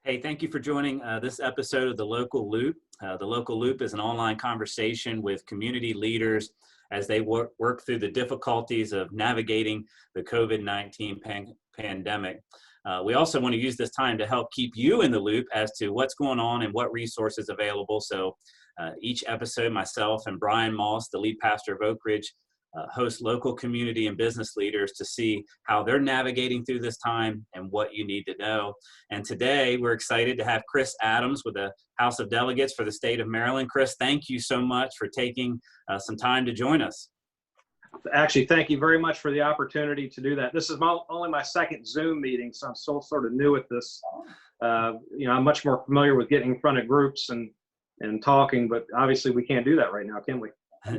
Hey, thank you for joining this episode of The Local Loop. The Local Loop is an online conversation with community leaders as they work through the difficulties of navigating the COVID-19 pandemic. We also want to use this time to help keep you in the loop as to what's going on and what resources available. So each episode, myself and Bryan Moss, the lead pastor of Oak Ridge, host local community and business leaders to see how they're navigating through this time and what you need to know. And today we're excited to have Chris Adams with the House of Delegates for the state of Maryland. Chris, thank you so much for taking some time to join us. Actually, thank you very much for the opportunity to do that. This is only my second Zoom meeting, so I'm still sort of new at this. I'm much more familiar with getting in front of groups and talking, but obviously we can't do that right now, can we?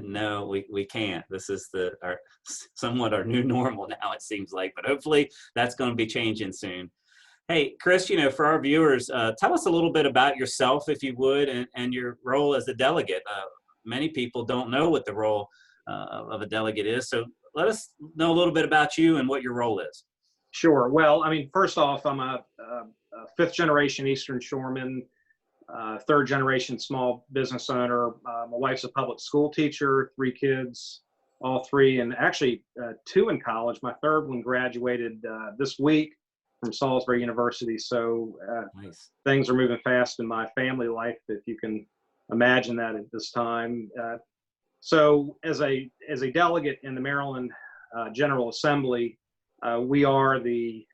No, we can't. This is somewhat our new normal now, it seems like, but hopefully that's going to be changing soon. Hey, Chris, for our viewers, tell us a little bit about yourself, if you would, and your role as a delegate. Many people don't know what the role of a delegate is, so let us know a little bit about you and what your role is. Sure. Well, first off, I'm a fifth generation Eastern Shoreman, third generation small business owner. My wife's a public school teacher, 3 kids, all 3, and actually 2 in college. My third one graduated this week from Salisbury University. So Nice. Things are moving fast in my family life, if you can imagine that at this time. So as a delegate in the Maryland General Assembly, we are the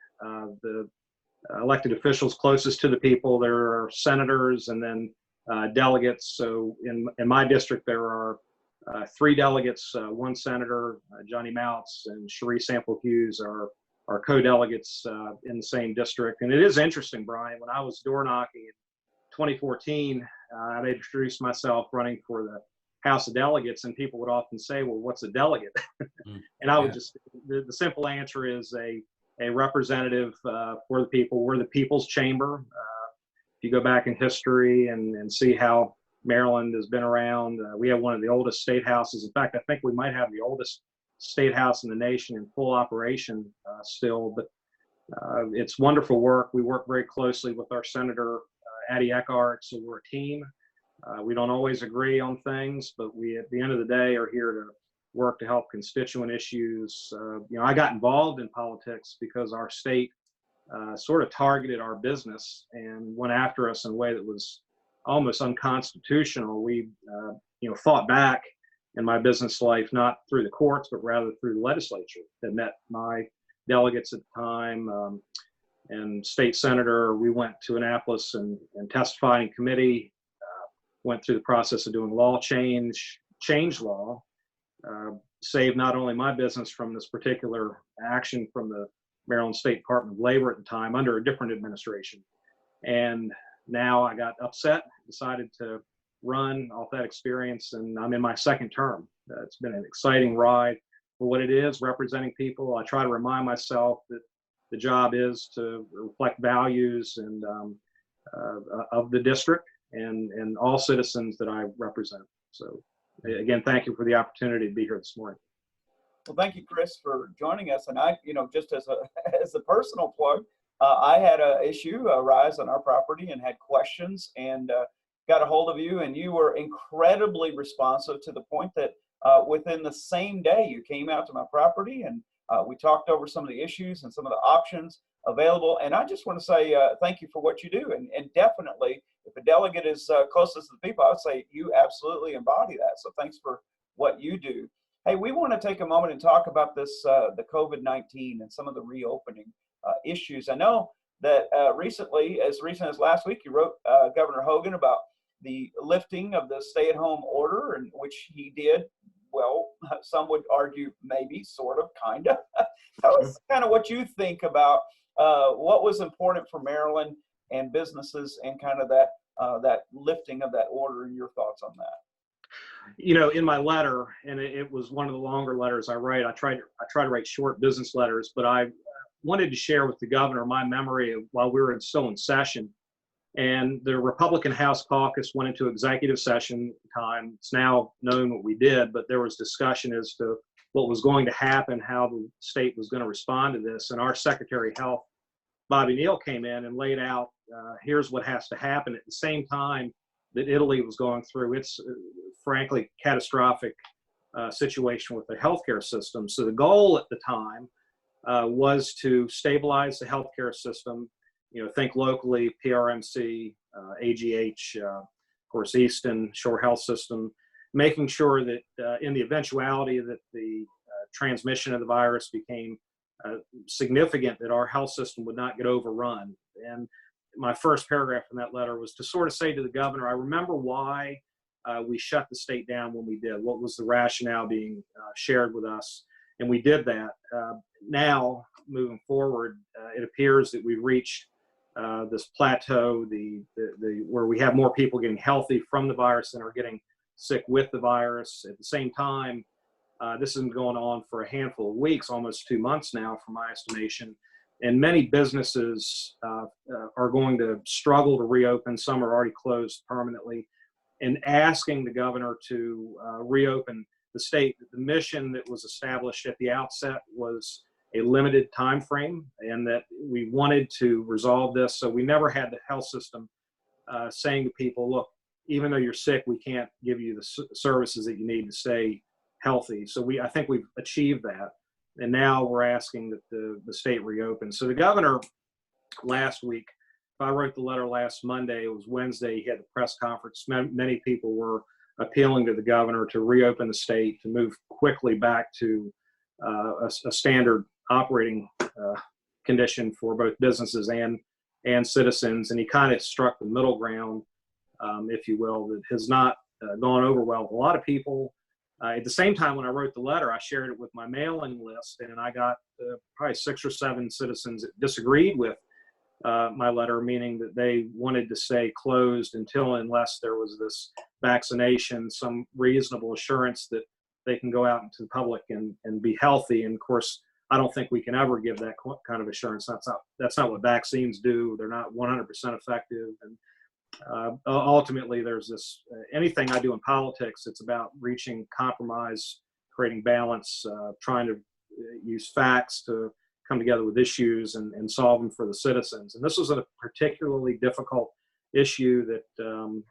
elected officials closest to the people. There are senators and then delegates. So in my district, there are 3 delegates, 1 senator, Johnny Mounts and Cherie Sample Hughes are co-delegates in the same district. And it is interesting, Bryan, when I was door knocking in 2014, I introduced myself running for the House of Delegates, and people would often say, well, what's a delegate? And I would just, the simple answer is a representative for the people. We're the people's chamber. If you go back in history and see how Maryland has been around, we have one of the oldest state houses. In fact, I think we might have the oldest state house in the nation in full operation still, but it's wonderful work. We work very closely with our Senator Addie Eckhart, so we're a team. We don't always agree on things, but we, at the end of the day, are here to work to help constituent issues. I got involved in politics because our state sort of targeted our business and went after us in a way that was almost unconstitutional. We, fought back in my business life, not through the courts, but rather through the legislature that met my delegates at the time. And state senator, we went to Annapolis and testified in committee, went through the process of doing law change law, saved not only my business from this particular action from the Maryland State Department of Labor at the time under a different administration. And now I got upset, decided to run off that experience, and I'm in my second term. It's been an exciting ride for what it is, representing people. I try to remind myself that the job is to reflect values and of the district and all citizens that I represent. So again, thank you for the opportunity to be here this morning. Well, thank you, Chris, for joining us. And I, just as a personal plug, I had an issue arise on our property and had questions and got a hold of you, and you were incredibly responsive to the point that within the same day you came out to my property and we talked over some of the issues and some of the options available. And I just want to say thank you for what you do. And definitely, if a delegate is closest to the people, I would say you absolutely embody that. So thanks for what you do. Hey, we want to take a moment and talk about this, the COVID-19 and some of the reopening issues. I know that recently, as recent as last week, you wrote Governor Hogan about the lifting of the stay-at-home order, and which he did. Well, some would argue maybe, sort of, kind of. Tell us kind of what you think about what was important for Maryland and businesses and kind of that lifting of that order and your thoughts on that. In my letter, and it was one of the longer letters I write, I try to write short business letters, but I wanted to share with the governor my memory of while we were still in session. And the Republican House caucus went into executive session at the time. It's now known what we did, but there was discussion as to what was going to happen, how the state was going to respond to this. And our Secretary of Health, Bobby Neal came in and laid out, here's what has to happen at the same time that Italy was going through its, frankly, catastrophic situation with the healthcare system. So the goal at the time was to stabilize the healthcare system, think locally, PRMC, AGH, of course, Easton Shore Health System, making sure that in the eventuality that the transmission of the virus became significant, that our health system would not get overrun. And my first paragraph in that letter was to sort of say to the governor, I remember why we shut the state down when we did, what was the rationale being shared with us, and we did that. Now, moving forward, it appears that we've reached this plateau, where we have more people getting healthy from the virus than are getting sick with the virus. At the same time, this has been going on for a handful of weeks, almost 2 months now, from my estimation. And many businesses are going to struggle to reopen. Some are already closed permanently. And asking the governor to reopen the state, the mission that was established at the outset was a limited time frame, and that we wanted to resolve this. So we never had the health system saying to people, look, even though you're sick, we can't give you the services that you need to stay healthy. So I think we've achieved that. And now we're asking that the state reopen. So the governor last week, I wrote the letter last Monday, it was Wednesday, he had the press conference. Many people were appealing to the governor to reopen the state, to move quickly back to a standard operating condition for both businesses and citizens. And he kind of struck the middle ground, if you will, that has not gone over well with a lot of people. At the same time, when I wrote the letter, I shared it with my mailing list, and I got probably 6 or 7 citizens that disagreed with my letter, meaning that they wanted to stay closed unless there was this vaccination, some reasonable assurance that they can go out into the public and be healthy. And of course, I don't think we can ever give that kind of assurance. That's not what vaccines do. They're not 100% effective. And ultimately, there's this, anything I do in politics, it's about reaching compromise, creating balance, trying to use facts to come together with issues and solve them for the citizens. And this was a particularly difficult issue that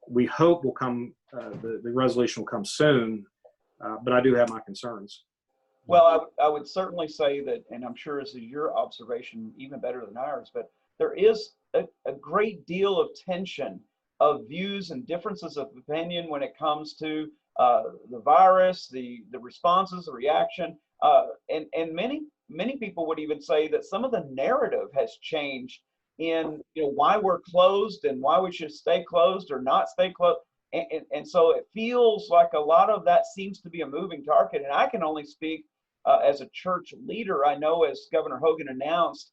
we hope will come, the resolution will come soon, but I do have my concerns. Well, I would certainly say that, and I'm sure this is your observation even better than ours, but there is a great deal of tension of views and differences of opinion when it comes to the virus, the responses, the reaction, and many people would even say that some of the narrative has changed in why we're closed and why we should stay closed or not stay closed. And so it feels like a lot of that seems to be a moving target. And I can only speak as a church leader. I know, as Governor Hogan announced,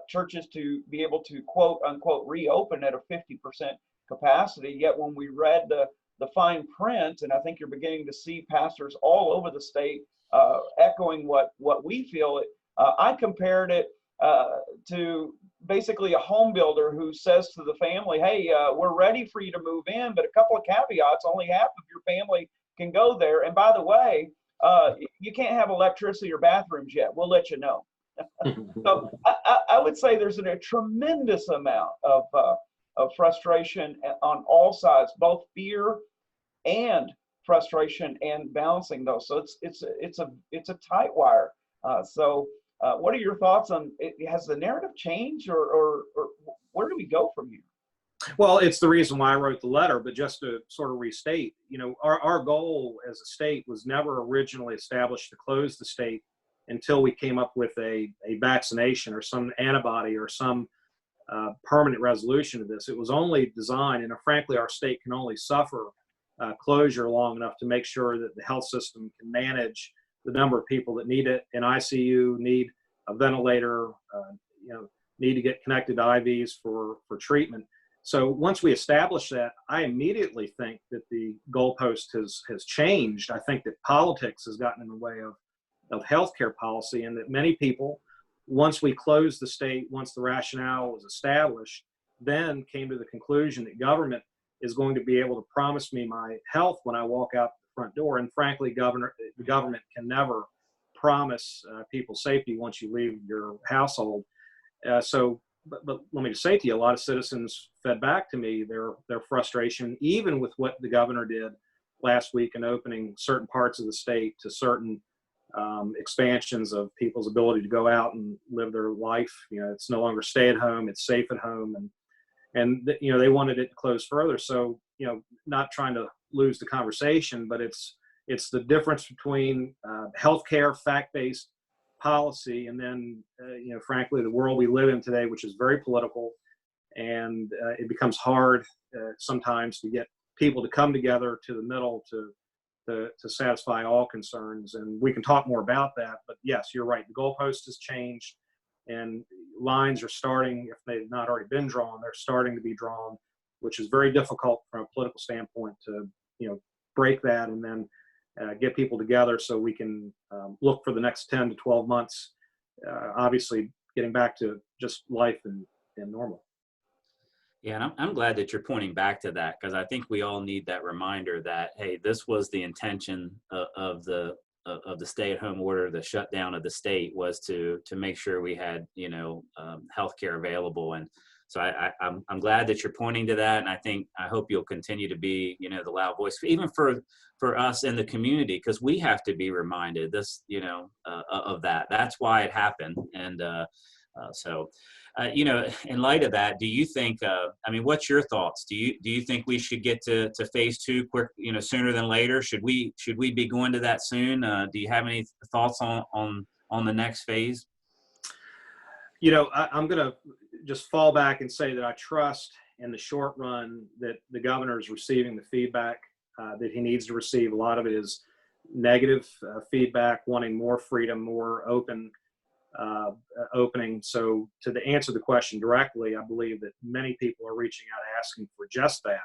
churches to be able to quote unquote reopen at a 50% capacity. Yet when we read the fine print, and I think you're beginning to see pastors all over the state echoing what we feel, I compared it to basically a home builder who says to the family, hey, we're ready for you to move in, but a couple of caveats: only half of your family can go there. And by the way, you can't have electricity or bathrooms yet. We'll let you know. So I would say there's a tremendous amount of frustration on all sides, both fear and frustration, and balancing those. So it's a tight wire. So what are your thoughts on it? Has the narrative changed, or where do we go from here? Well, it's the reason why I wrote the letter, but just to sort of restate, our goal as a state was never originally established to close the state until we came up with a vaccination or some antibody or some permanent resolution to this. It was only designed, and frankly, our state can only suffer closure long enough to make sure that the health system can manage the number of people that need it in ICU, need a ventilator, need to get connected to IVs for treatment. So once we establish that, I immediately think that the goalpost has changed. I think that politics has gotten in the way of healthcare policy, and that many people, once we closed the state, once the rationale was established, then came to the conclusion that government is going to be able to promise me my health when I walk out the front door. And frankly, the government can never promise people's safety once you leave your household. But let me just say to you, a lot of citizens fed back to me their frustration, even with what the governor did last week in opening certain parts of the state to certain expansions of people's ability to go out and live their life. It's no longer stay at home; it's safe at home, and they wanted it closed further. So not trying to lose the conversation, but it's the difference between healthcare, fact-based policy, and then frankly, the world we live in today, which is very political, and it becomes hard sometimes to get people to come together to the middle to satisfy all concerns. And we can talk more about that, but yes, you're right. The goalpost has changed, and lines are starting, if they've not already been drawn, they're starting to be drawn, which is very difficult from a political standpoint to break that and then get people together so we can look for the next 10 to 12 months, obviously getting back to just life and normal. Yeah, and I'm glad that you're pointing back to that, because I think we all need that reminder that, hey, this was the intention of the stay-at-home order, the shutdown of the state, was to make sure we had healthcare available. And so I'm glad that you're pointing to that, and I hope you'll continue to be the loud voice, even for us in the community, because we have to be reminded of that. That's why it happened. And so in light of that, do you think, what's your thoughts? Do you think we should get to phase 2 quick, sooner than later? Should we be going to that soon? Do you have any thoughts on the next phase? I'm going to just fall back and say that I trust in the short run that the governor is receiving the feedback that he needs to receive. A lot of it is negative feedback, wanting more freedom, more opening. So to answer the question directly, I believe that many people are reaching out asking for just that,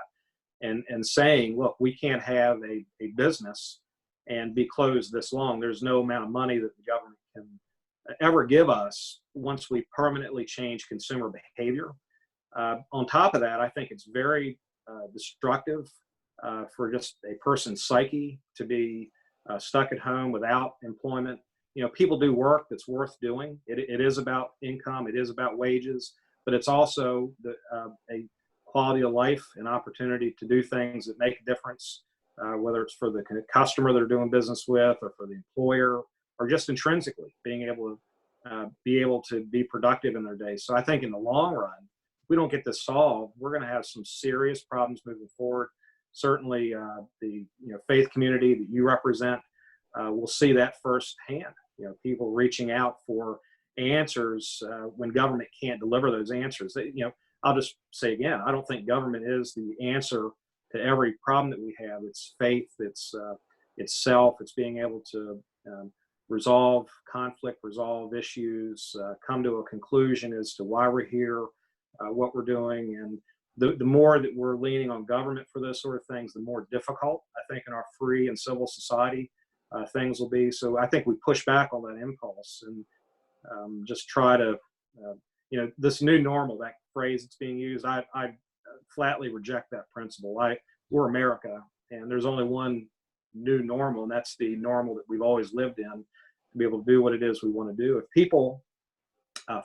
and saying, look, we can't have a business and be closed this long. There's no amount of money that the government can ever give us once we permanently change consumer behavior. On top of that, I think it's very destructive for just a person's psyche to be stuck at home without employment. People do work that's worth doing. It is about income. It is about wages, but it's also a quality of life and opportunity to do things that make a difference, whether it's for the customer they're doing business with, or for the employer, or just intrinsically being able to be productive in their days. So I think in the long run, if we don't get this solved, we're going to have some serious problems moving forward. Certainly, the faith community that you represent will see that firsthand. People reaching out for answers when government can't deliver those answers. I'll just say again, I don't think government is the answer to every problem that we have. It's faith, it's self, it's being able to resolve conflict, resolve issues, come to a conclusion as to why we're here, what we're doing. And the more that we're leaning on government for those sort of things, the more difficult, I think, in our free and civil society things will be. So I think we push back on that impulse and just try to, this new normal, that phrase that's being used, I flatly reject that principle. We're America, and there's only one new normal, and that's the normal that we've always lived in, to be able to do what it is we want to do. If people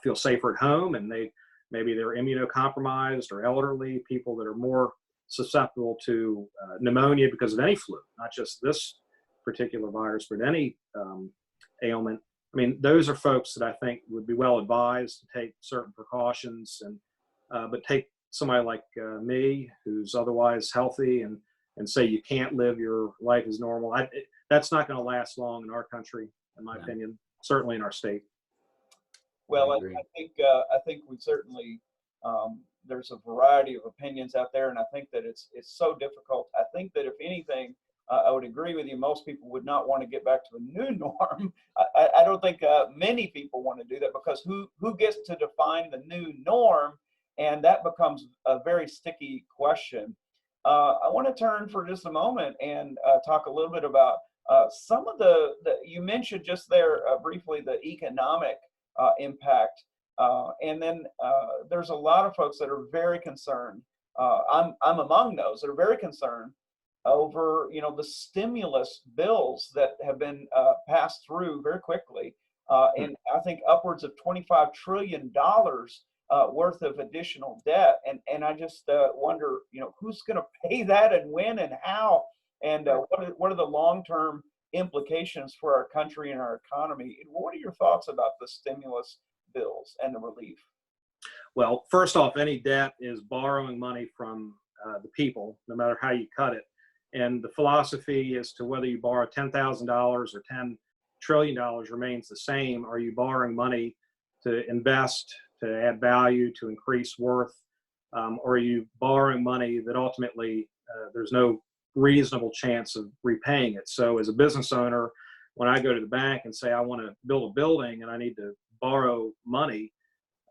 feel safer at home, and maybe they're immunocompromised or elderly, people that are more susceptible to pneumonia because of any flu, not just this particular virus, but any ailment. Those are folks that I think would be well advised to take certain precautions, but take somebody like me, who's otherwise healthy, and say you can't live your life as normal. That's not going to last long in our country, in my opinion, certainly in our state. Well, I think we certainly, there's a variety of opinions out there, and I think that it's so difficult. I think that if anything, I would agree with you. Most people would not want to get back to a new norm. I don't think many people want to do that, because who gets to define the new norm? And that becomes a very sticky question. I want to turn for just a moment and talk a little bit about some of the you mentioned just there briefly, the economic impact. And then there's a lot of folks that are very concerned. I'm among those that are very concerned over the stimulus bills that have been passed through very quickly. and I think upwards of $25 trillion worth of additional debt. And I just wonder, who's going to pay that and when and how? And what are the long-term implications for our country and our economy? What are your thoughts about the stimulus bills and the relief? Well, first off, any debt is borrowing money from the people, no matter how you cut it. And the philosophy as to whether you borrow $10,000 or $10 trillion remains the same. Are you borrowing money to invest, to add value, to increase worth? Or are you borrowing money that ultimately there's no reasonable chance of repaying it? So as a business owner, when I go to the bank and say I want to build a building and I need to borrow money,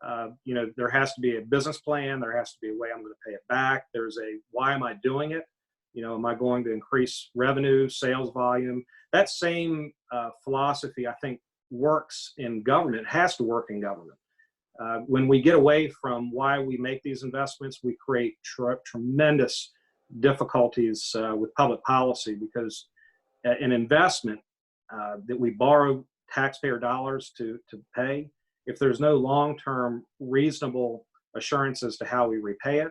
there has to be a business plan. There has to be a way I'm going to pay it back. There's a, why am I doing it? Am I going to increase revenue, sales volume? That same philosophy, I think, works in government. It has to work in government. When we get away from why we make these investments, we create tremendous difficulties with public policy, because an investment that we borrow taxpayer dollars to pay, if there's no long-term reasonable assurance as to how we repay it,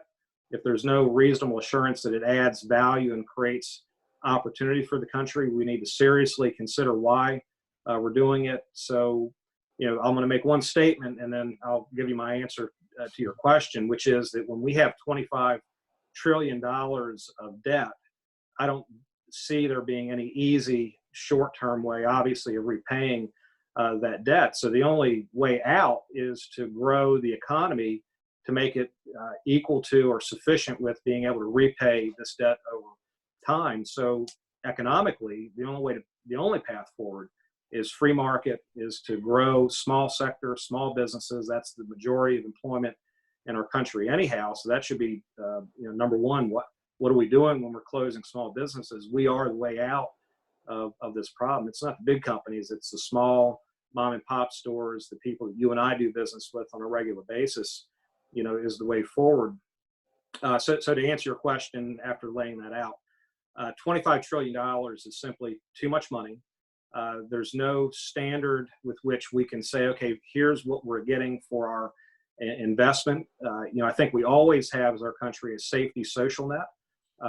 if there's no reasonable assurance that it adds value and creates opportunity for the country, we need to seriously consider why we're doing it. So, I'm going to make one statement and then I'll give you my answer to your question, which is that when we have $25 trillion of debt, I don't see there being any easy short-term way, obviously, of repaying that debt. So the only way out is to grow the economy to make it equal to or sufficient with being able to repay this debt over time. So economically, the only path forward is free market, is to grow small sector, small businesses. That's the majority of employment in our country anyhow. So that should be, number one. What are we doing when we're closing small businesses? We are the way out of this problem. It's not the big companies, it's the small mom and pop stores, the people that you and I do business with on a regular basis, is the way forward. So to answer your question, after laying that out, $25 trillion is simply too much money. There's no standard with which we can say, okay, here's what we're getting for our investment. I think we always have as our country a safety social net.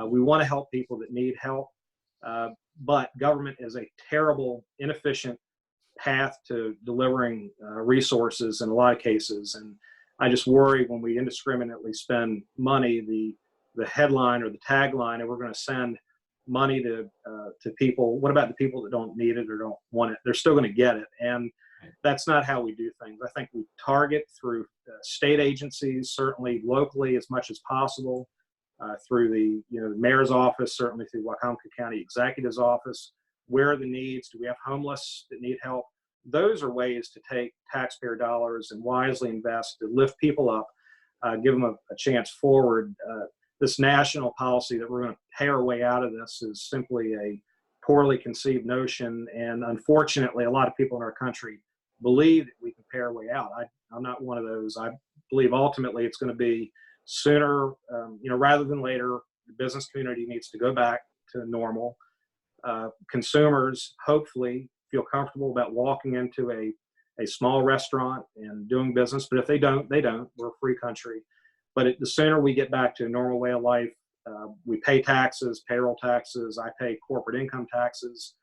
We want to help people that need help, but government is a terrible, inefficient path to delivering resources in a lot of cases. And I just worry when we indiscriminately spend money, the headline or the tagline, and we're going to send money to people. What about the people that don't need it or don't want it? They're still going to get it. And that's not how we do things. I think we target through state agencies, certainly locally as much as possible, through the mayor's office, certainly through Wicomico County Executive's office. Where are the needs? Do we have homeless that need help? Those are ways to take taxpayer dollars and wisely invest to lift people up, give them a chance forward. This national policy that we're going to pay our way out of this is simply a poorly conceived notion. And unfortunately, a lot of people in our country believe that we can pay our way out. I'm not one of those. I believe ultimately it's going to be sooner, rather than later. The business community needs to go back to normal. Consumers hopefully feel comfortable about walking into a small restaurant and doing business. But if they don't, they don't. We're a free country. But the sooner we get back to a normal way of life, we pay taxes, payroll taxes, I pay corporate income taxes.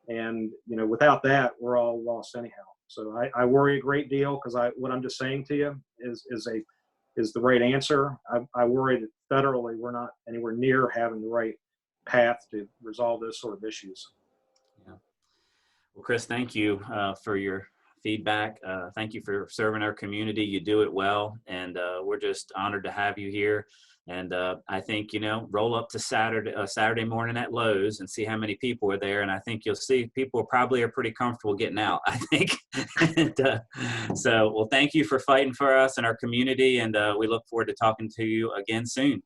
And, without that, we're all lost anyhow. So I worry a great deal because what I'm just saying to you is the right answer. I worry that federally we're not anywhere near having the right path to resolve those sort of issues. Yeah. Well, Chris, thank you for your feedback. Thank you for serving our community. You do it well, and we're just honored to have you here. And I think, roll up to Saturday morning at Lowe's and see how many people are there. And I think you'll see people probably are pretty comfortable getting out, I think. Well, thank you for fighting for us and our community. And we look forward to talking to you again soon.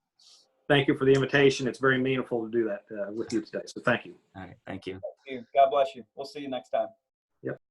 Thank you for the invitation. It's very meaningful to do that with you today. So thank you. All right. Thank you. Thank you. God bless you. We'll see you next time.